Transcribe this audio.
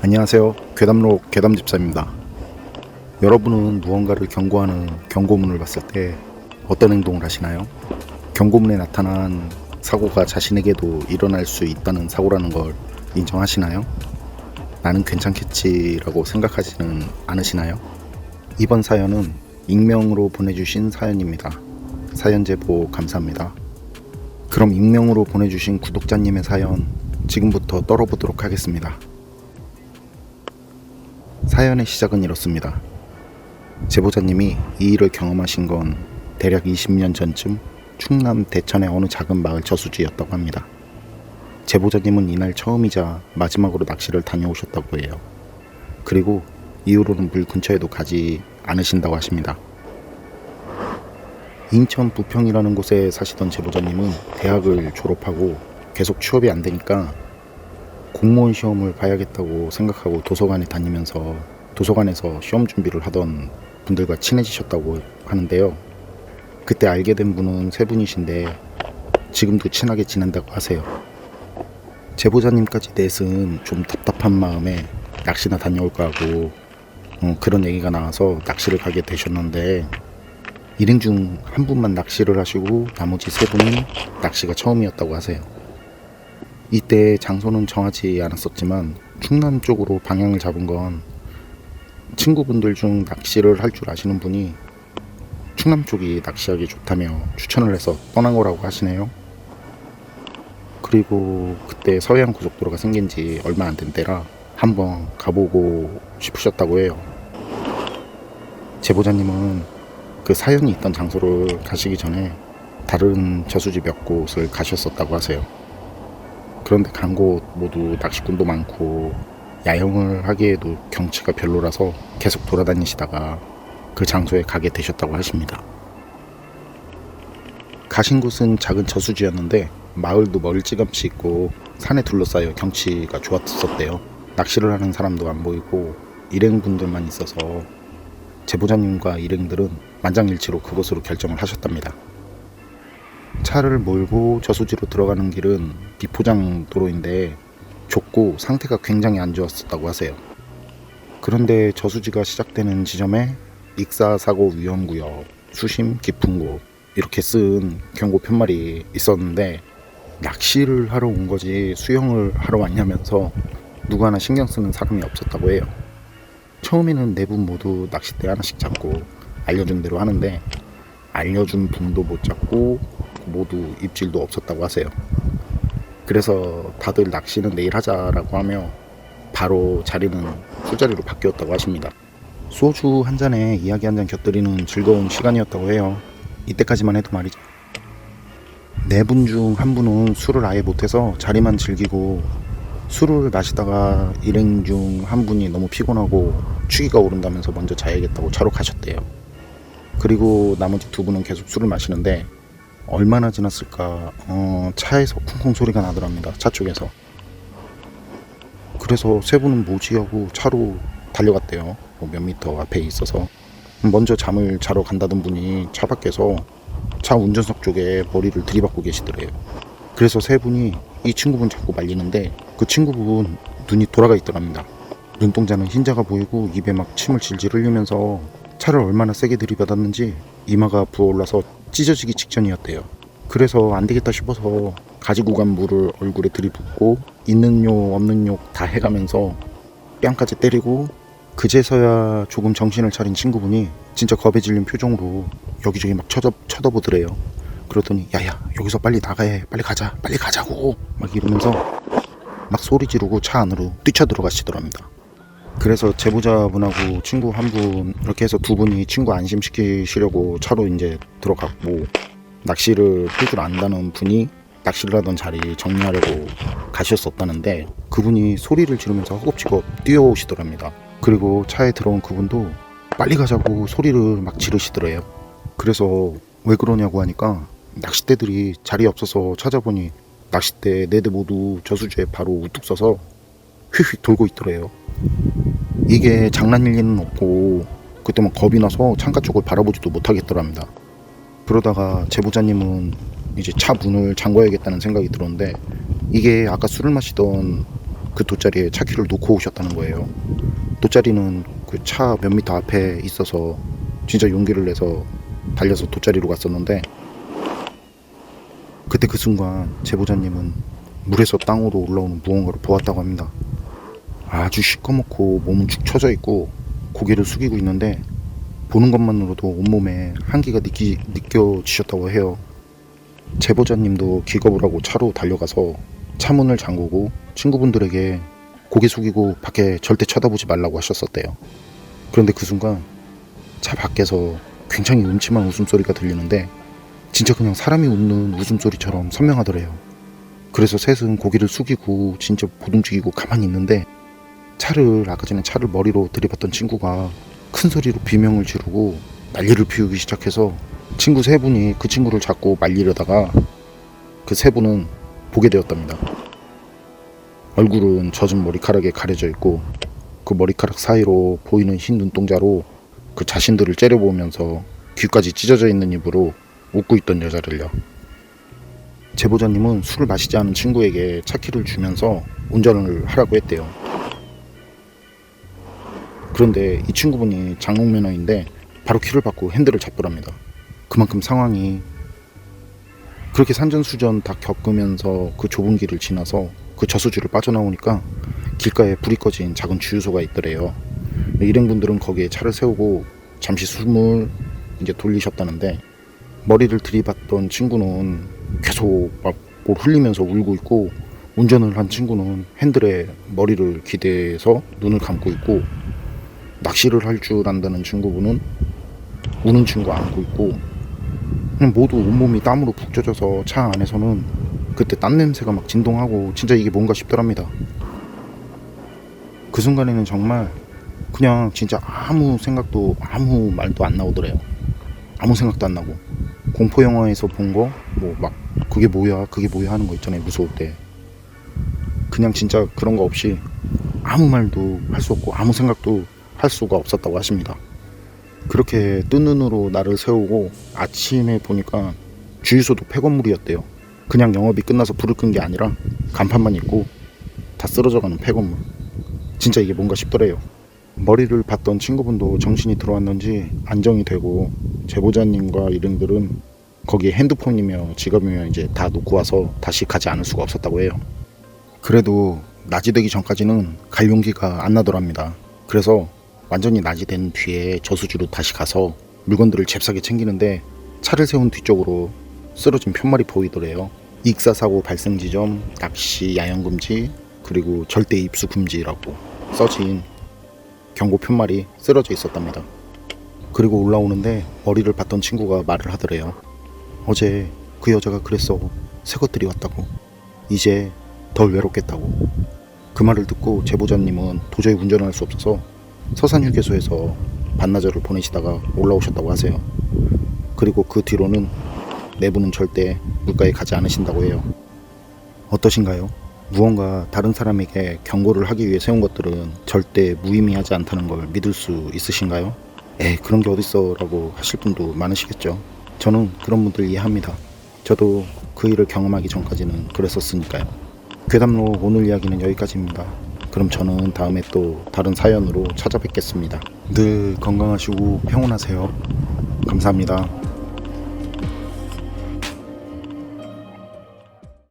안녕하세요. 괴담로 괴담집사입니다. 여러분은 무언가를 경고하는 경고문을 봤을 때 어떤 행동을 하시나요? 경고문에 나타난 사고가 자신에게도 일어날 수 있다는 사고라는 걸 인정하시나요? 나는 괜찮겠지라고 생각하지는 않으시나요? 이번 사연은 익명으로 보내주신 사연입니다. 사연 제보 감사합니다. 그럼 익명으로 보내주신 구독자님의 사연 지금부터 떨어보도록 하겠습니다. 사연의 시작은 이렇습니다. 제보자님이 이 일을 경험하신 건 대략 20년 전쯤 충남 대천의 어느 작은 마을 저수지였다고 합니다. 제보자님은 이날 처음이자 마지막으로 낚시를 다녀오셨다고 해요. 그리고 이후로는 물 근처에도 가지 않으신다고 하십니다. 인천 부평이라는 곳에 사시던 제보자님은 대학을 졸업하고 계속 취업이 안 되니까 공무원 시험을 봐야겠다고 생각하고 도서관에 다니면서 도서관에서 시험 준비를 하던 분들과 친해지셨다고 하는데요. 그때 알게 된 분은 세 분이신데 지금도 친하게 지낸다고 하세요. 제보자님까지 넷은 좀 답답한 마음에 낚시나 다녀올까 하고 그런 얘기가 나와서 낚시를 가게 되셨는데 일행 중 한 분만 낚시를 하시고 나머지 세 분은 낚시가 처음이었다고 하세요. 이때 장소는 정하지 않았었지만 충남 쪽으로 방향을 잡은 건 친구분들 중 낚시를 할 줄 아시는 분이 충남 쪽이 낚시하기 좋다며 추천을 해서 떠난 거라고 하시네요. 그리고 그때 서해안 고속도로가 생긴 지 얼마 안 된 때라 한번 가보고 싶으셨다고 해요. 제보자님은 그 사연이 있던 장소를 가시기 전에 다른 저수지 몇 곳을 가셨었다고 하세요. 그런데 간 곳 모두 낚시꾼도 많고 야영을 하기에도 경치가 별로라서 계속 돌아다니시다가 그 장소에 가게 되셨다고 하십니다. 가신 곳은 작은 저수지였는데 마을도 멀찌감치 있고 산에 둘러싸여 경치가 좋았었대요. 낚시를 하는 사람도 안 보이고 일행분들만 있어서 제보자님과 일행들은 만장일치로 그곳으로 결정을 하셨답니다. 차를 몰고 저수지로 들어가는 길은 비포장 도로인데 좁고 상태가 굉장히 안 좋았었다고 하세요. 그런데 저수지가 시작되는 지점에 익사사고 위험구역, 수심 깊은 곳 이렇게 쓴 경고 푯말이 있었는데 낚시를 하러 온 거지 수영을 하러 왔냐면서 누구 하나 신경 쓰는 사람이 없었다고 해요. 처음에는 네 분 모두 낚싯대 하나씩 잡고 알려준 대로 하는데 알려준 분도 못 잡고 모두 입질도 없었다고 하세요. 그래서 다들 낚시는 내일 하자라고 하며 바로 자리는 술자리로 바뀌었다고 하십니다. 소주 한 잔에 이야기 한 잔 곁들이는 즐거운 시간이었다고 해요. 이때까지만 해도 말이죠. 네 분 중 한 분은 술을 아예 못해서 자리만 즐기고 술을 마시다가 일행 중 한 분이 너무 피곤하고 추위가 오른다면서 먼저 자야겠다고 차로 가셨대요. 그리고 나머지 두 분은 계속 술을 마시는데 얼마나 지났을까 차에서 쿵쿵 소리가 나더랍니다. 차 쪽에서. 그래서 세 분은 뭐지 하고 차로 달려갔대요. 몇 미터 앞에 있어서. 먼저 잠을 자러 간다던 분이 차 밖에서 차 운전석 쪽에 머리를 들이받고 계시더래요. 그래서 세 분이 이 친구분 자꾸 말리는데 그 친구분 눈이 돌아가 있더랍니다. 눈동자는 흰자가 보이고 입에 막 침을 질질 흘리면서 차를 얼마나 세게 들이받았는지 이마가 부어올라서 찢어지기 직전이었대요. 그래서 안 되겠다 싶어서 가지고 간 물을 얼굴에 들이붓고 있는 욕 없는 욕 다 해가면서 뺨까지 때리고 그제서야 조금 정신을 차린 친구분이 진짜 겁에 질린 표정으로 여기저기 막 쳐다보더래요. 그러더니 야야 여기서 빨리 나가야 해, 빨리 가자, 빨리 가자고 막 이러면서 막 소리 지르고 차 안으로 뛰쳐 들어가시더랍니다. 그래서 제보자분하고 친구 한 분 이렇게 해서 두 분이 친구 안심시키시려고 차로 이제 들어갔고 낚시를 할 줄 안다는 분이 낚시를 하던 자리 정리하려고 가셨었다는데 그분이 소리를 지르면서 허겁지겁 뛰어오시더랍니다. 그리고 차에 들어온 그분도 빨리 가자고 소리를 막 지르시더래요. 그래서 왜 그러냐고 하니까 낚싯대들이 자리에 없어서 찾아보니 낚싯대 4대 모두 저수지에 바로 우뚝 서서 휙휙 돌고 있더래요. 이게 장난일 리는 없고 그때 막 겁이 나서 창가 쪽을 바라보지도 못하겠더랍니다. 그러다가 제보자님은 이제 차 문을 잠궈야겠다는 생각이 들었는데 이게 아까 술을 마시던 그 돗자리에 차 키를 놓고 오셨다는 거예요. 돗자리는 그 차 몇 미터 앞에 있어서 진짜 용기를 내서 달려서 돗자리로 갔었는데, 그때 그 순간 제보자님은 물에서 땅으로 올라오는 무언가를 보았다고 합니다. 아주 시꺼멓고 몸은 축 처져 있고 고개를 숙이고 있는데, 보는 것만으로도 온몸에 한기가 느껴지셨다고 해요. 제보자님도 기겁을 하고 차로 달려가서 차 문을 잠그고 친구분들에게 고개 숙이고 밖에 절대 쳐다보지 말라고 하셨었대요. 그런데 그 순간 차 밖에서 굉장히 음침한 웃음소리가 들리는데, 진짜 그냥 사람이 웃는 웃음소리처럼 선명하더래요. 그래서 셋은 고개를 숙이고 진짜 못 움직이고 가만히 있는데, 아까 전에 차를 머리로 들이받던 친구가 큰 소리로 비명을 지르고 난리를 피우기 시작해서 친구 세 분이 그 친구를 잡고 말리려다가 그 세 분은 보게 되었답니다. 얼굴은 젖은 머리카락에 가려져 있고 그 머리카락 사이로 보이는 흰 눈동자로 그 자신들을 째려보면서 귀까지 찢어져 있는 입으로 웃고 있던 여자를요. 제보자님은 술을 마시지 않은 친구에게 차키를 주면서 운전을 하라고 했대요. 그런데 이 친구분이 장롱면허인데 바로 키를 받고 핸들을 잡더랍니다. 그만큼 상황이 그렇게 산전수전 다 겪으면서 그 좁은 길을 지나서 그 저수지를 빠져나오니까 길가에 불이 꺼진 작은 주유소가 있더래요. 일행분들은 거기에 차를 세우고 잠시 숨을 이제 돌리셨다는데, 머리를 들이받던 친구는 계속 막 뭘 흘리면서 울고 있고, 운전을 한 친구는 핸들에 머리를 기대서 눈을 감고 있고, 낚시를 할 줄 안다는 친구분은 우는 친구 안고 있고, 그냥 모두 온몸이 땀으로 푹 젖어서 차 안에서는 그때 땀 냄새가 막 진동하고 진짜 이게 뭔가 싶더랍니다. 그 순간에는 정말 그냥 진짜 아무 생각도 아무 말도 안 나오더래요. 아무 생각도 안 나고, 공포 영화에서 본 거 뭐 막 그게 뭐야 하는 거 있잖아요, 무서울 때. 그냥 진짜 그런 거 없이 아무 말도 할 수 없고 아무 생각도 할 수가 없었다고 하십니다. 그렇게 뜬 눈으로 나를 세우고 아침에 보니까 주유소도 폐건물이었대요. 그냥 영업이 끝나서 불을 끈 게 아니라 간판만 있고 다 쓰러져가는 폐건물. 진짜 이게 뭔가 싶더래요. 머리를 봤던 친구분도 정신이 들어왔는지 안정이 되고, 제보자님과 일행들은 거기에 핸드폰이며 지갑이며 이제 다 놓고 와서 다시 가지 않을 수가 없었다고 해요. 그래도 낮이 되기 전까지는 갈 용기가 안 나더랍니다. 그래서 완전히 낮이 된 뒤에 저수지로 다시 가서 물건들을 잽싸게 챙기는데, 차를 세운 뒤쪽으로 쓰러진 편말이 보이더래요. 익사사고 발생 지점, 낚시 야영 금지, 그리고 절대 입수 금지라고 써진 경고 편말이 쓰러져 있었답니다. 그리고 올라오는데 머리를 봤던 친구가 말을 하더래요. 어제 그 여자가 그랬어. 새 것들이 왔다고. 이제 덜 외롭겠다고. 그 말을 듣고 제보자님은 도저히 운전을 할 수 없어서 서산휴게소에서 반나절을 보내시다가 올라오셨다고 하세요. 그리고 그 뒤로는 네 분은 절대 물가에 가지 않으신다고 해요. 어떠신가요? 무언가 다른 사람에게 경고를 하기 위해 세운 것들은 절대 무의미하지 않다는 걸 믿을 수 있으신가요? 그런 게 어딨어 라고 하실 분도 많으시겠죠. 저는 그런 분들 이해합니다. 저도 그 일을 경험하기 전까지는 그랬었으니까요. 괴담로 오늘 이야기는 여기까지입니다. 그럼 저는 다음에 또 다른 사연으로 찾아뵙겠습니다. 늘 건강하시고 평온하세요. 감사합니다.